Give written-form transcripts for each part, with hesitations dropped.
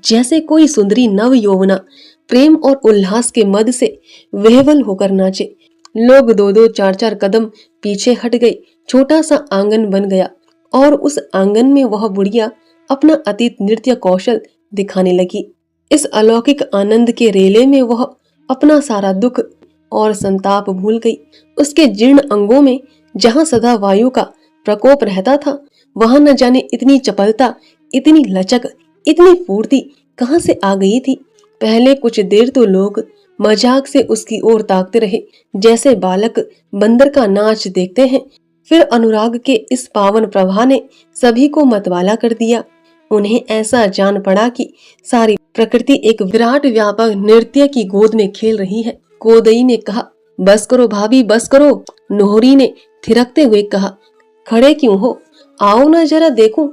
जैसे कोई सुंदरी नव यौवना प्रेम और उल्लास के मद से विह्वल होकर नाचे। लोग 2-2 4-4 कदम पीछे हट गए। छोटा सा आंगन बन गया और उस आंगन में वह बुढ़िया अपना अतीत नृत्य कौशल दिखाने लगी। इस अलौकिक आनंद के रेले में वह अपना सारा दुख और संताप भूल गई। उसके जीर्ण अंगों में जहां सदा वायु का प्रकोप रहता था, वहां न जाने इतनी चपलता, इतनी लचक, इतनी फुर्ती कहां से आ गई थी। पहले कुछ देर तो लोग मजाक से उसकी ओर ताकते रहे, जैसे बालक बंदर का नाच देखते हैं। फिर अनुराग के इस पावन प्रवाह ने सभी को मतवाला कर दिया। उन्हें ऐसा जान पड़ा कि सारी प्रकृति एक विराट व्यापक नृत्य की गोद में खेल रही है। कोदई ने कहा, बस करो भाभी, बस करो। नोहरी ने थिरकते हुए कहा, खड़े क्यों हो, आओ ना जरा देखूं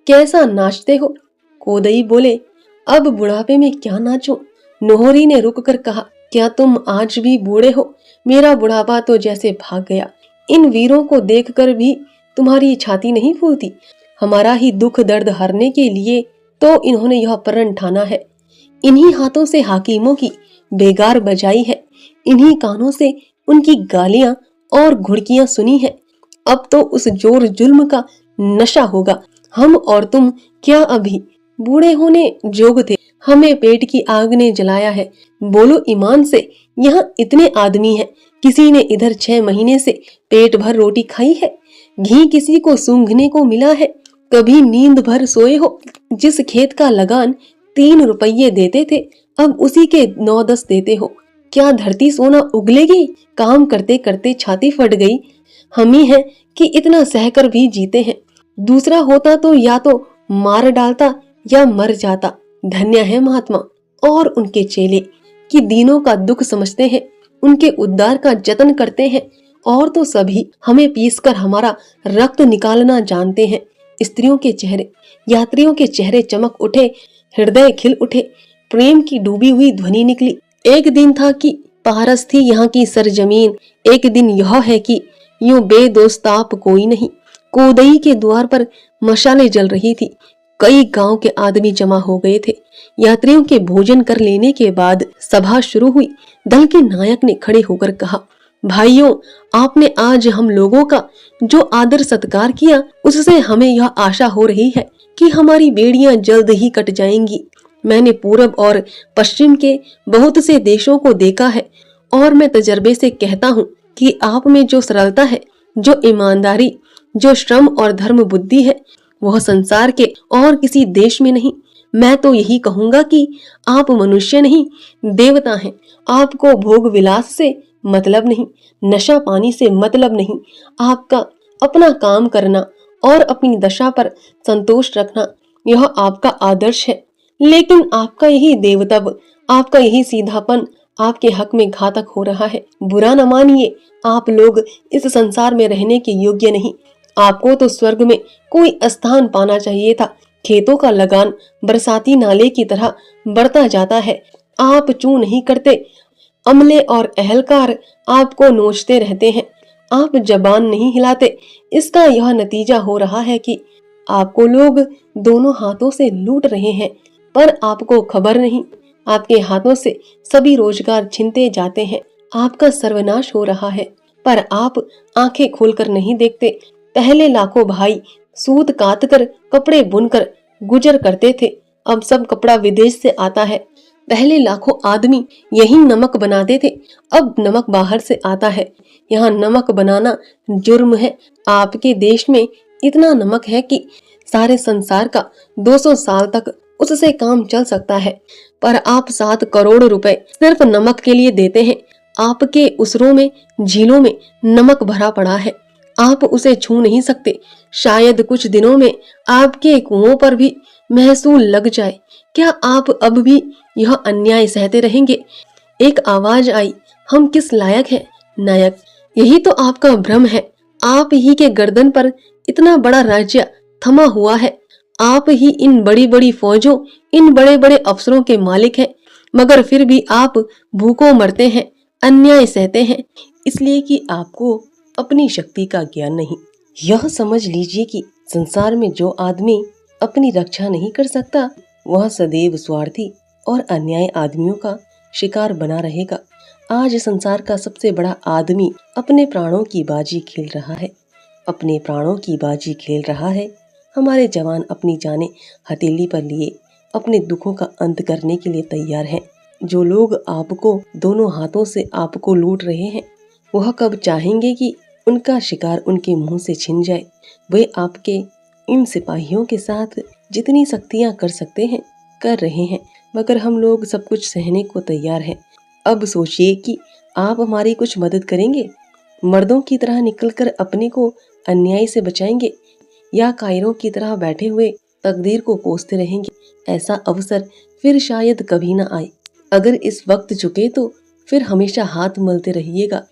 कैसा नाचते हो। कोदई बोले, अब बुढ़ापे में क्या नाचूं। नोहरी ने रुक कर कहा, क्या तुम आज भी बूढ़े हो। मेरा बुढ़ापा तो जैसे भाग गया। इन वीरों को देखकर भी तुम्हारी छाती नहीं फूलती। हमारा ही दुख दर्द हरने के लिए तो इन्होंने यह प्रण ठाना है। इन्हीं हाथों से हाकिमों की बेगार बजाई है, इन्हीं कानों से उनकी गालियां और घुड़कियां सुनी है। अब तो उस जोर जुल्म का नशा होगा। हम और तुम क्या अभी बूढ़े होने जोग थे। हमें पेट की आग ने जलाया है। बोलो ईमान से, यहाँ इतने आदमी हैं, किसी ने इधर 6 महीने से पेट भर रोटी खाई है। घी किसी को सूंघने को मिला है। कभी नींद भर सोए हो। जिस खेत का लगान 3 रुपये देते थे, अब उसी के 9-10 देते हो। क्या धरती सोना उगलेगी। काम करते करते छाती फट गई। हम ही हैं कि इतना सहकर भी जीते हैं। दूसरा होता तो या तो मार डालता या मर जाता। धन्य है महात्मा और उनके चेले कि दीनों का दुख समझते हैं, उनके उद्धार का जतन करते हैं। और तो सभी हमें पीसकर हमारा रक्त निकालना जानते हैं। स्त्रियों के चेहरे, यात्रियों के चेहरे चमक उठे, हृदय खिल उठे। प्रेम की डूबी हुई ध्वनि निकली। एक दिन था कि पारस थी यहाँ की सरजमीन। एक दिन यह है कि यूं बेदोस्ताप कोई नहीं। कोदई के द्वार पर मशालें जल रही थी। कई गांव के आदमी जमा हो गए थे। यात्रियों के भोजन कर लेने के बाद सभा शुरू हुई। दल के नायक ने खड़े होकर कहा, भाइयों, आपने आज हम लोगों का जो आदर सत्कार किया, उससे हमें यह आशा हो रही है कि हमारी बेड़ियां जल्द ही कट जाएंगी। मैंने पूरब और पश्चिम के बहुत से देशों को देखा है और मैं तजर्बे से कहता हूँ कि आप में जो सरलता है, जो ईमानदारी, जो श्रम और धर्म बुद्धि है, वह संसार के और किसी देश में नहीं। मैं तो यही कहूंगा कि आप मनुष्य नहीं, देवता हैं। आपको भोग विलास से मतलब नहीं, नशा पानी से मतलब नहीं। आपका अपना काम करना और अपनी दशा पर संतोष रखना, यह आपका आदर्श है। लेकिन आपका यही देवत्व, आपका यही सीधापन आपके हक में घातक हो रहा है। बुरा न मानिए, आप लोग इस संसार में रहने के योग्य नहीं। आपको तो स्वर्ग में कोई स्थान पाना चाहिए था। खेतों का लगान बरसाती नाले की तरह बढ़ता जाता है। आप चूं नहीं करते। अमले और अहलकार आपको नोचते रहते हैं। आप जबान नहीं हिलाते। इसका यह नतीजा हो रहा है कि आपको लोग दोनों हाथों से लूट रहे हैं, पर आपको खबर नहीं। आपके हाथों से सभी रोजगार छिनते जाते हैं। आपका सर्वनाश हो रहा है, पर आप आंखें खोलकर नहीं देखते। पहले लाखों भाई सूत काट कर, कपड़े बुनकर गुजर करते थे। अब सब कपड़ा विदेश से आता है। पहले लाखों आदमी यही नमक बनाते थे, अब नमक बाहर से आता है। यहाँ नमक बनाना जुर्म है। आपके देश में इतना नमक है कि सारे संसार का 200 साल तक उससे काम चल सकता है, पर आप 7 करोड़ रुपए सिर्फ नमक के लिए देते हैं। आपके उसरों में, झीलों में नमक भरा पड़ा है, आप उसे छू नहीं सकते। शायद कुछ दिनों में आपके कुओं पर भी महसूल लग जाए। क्या आप अब भी यह अन्याय सहते रहेंगे? एक आवाज आई, हम किस लायक हैं नायक? यही तो आपका भ्रम है। आप ही के गर्दन पर इतना बड़ा राज्य थमा हुआ है। आप ही इन बड़ी बड़ी फौजों, इन बड़े बड़े अफसरों के मालिक हैं, मगर फिर भी आप भूखों मरते हैं, अन्याय सहते हैं, इसलिए कि आपको अपनी शक्ति का ज्ञान नहीं। यह समझ लीजिए कि संसार में जो आदमी अपनी रक्षा नहीं कर सकता, वह सदैव स्वार्थी और अन्यायी आदमियों का शिकार बना रहेगा। आज संसार का सबसे बड़ा आदमी अपने प्राणों की बाजी खेल रहा है, अपने प्राणों की बाजी खेल रहा है। हमारे जवान अपनी जानें हथेली पर लिए अपने दुखों का अंत करने के लिए तैयार हैं। जो लोग आपको दोनों हाथों से आपको लूट रहे हैं, वह कब चाहेंगे कि उनका शिकार उनके मुंह से छिन जाए। वे आपके इन सिपाहियों के साथ जितनी सख्तियां कर सकते हैं कर रहे हैं, मगर हम लोग सब कुछ सहने को तैयार हैं। अब सोचिए कि आप हमारी कुछ मदद करेंगे, मर्दों की तरह निकलकर अपने को अन्याय से बचाएंगे, या कायरों की तरह बैठे हुए तकदीर को कोसते रहेंगे। ऐसा अवसर फिर शायद कभी ना आए। अगर इस वक्त झुके तो फिर हमेशा हाथ मलते रहिएगा।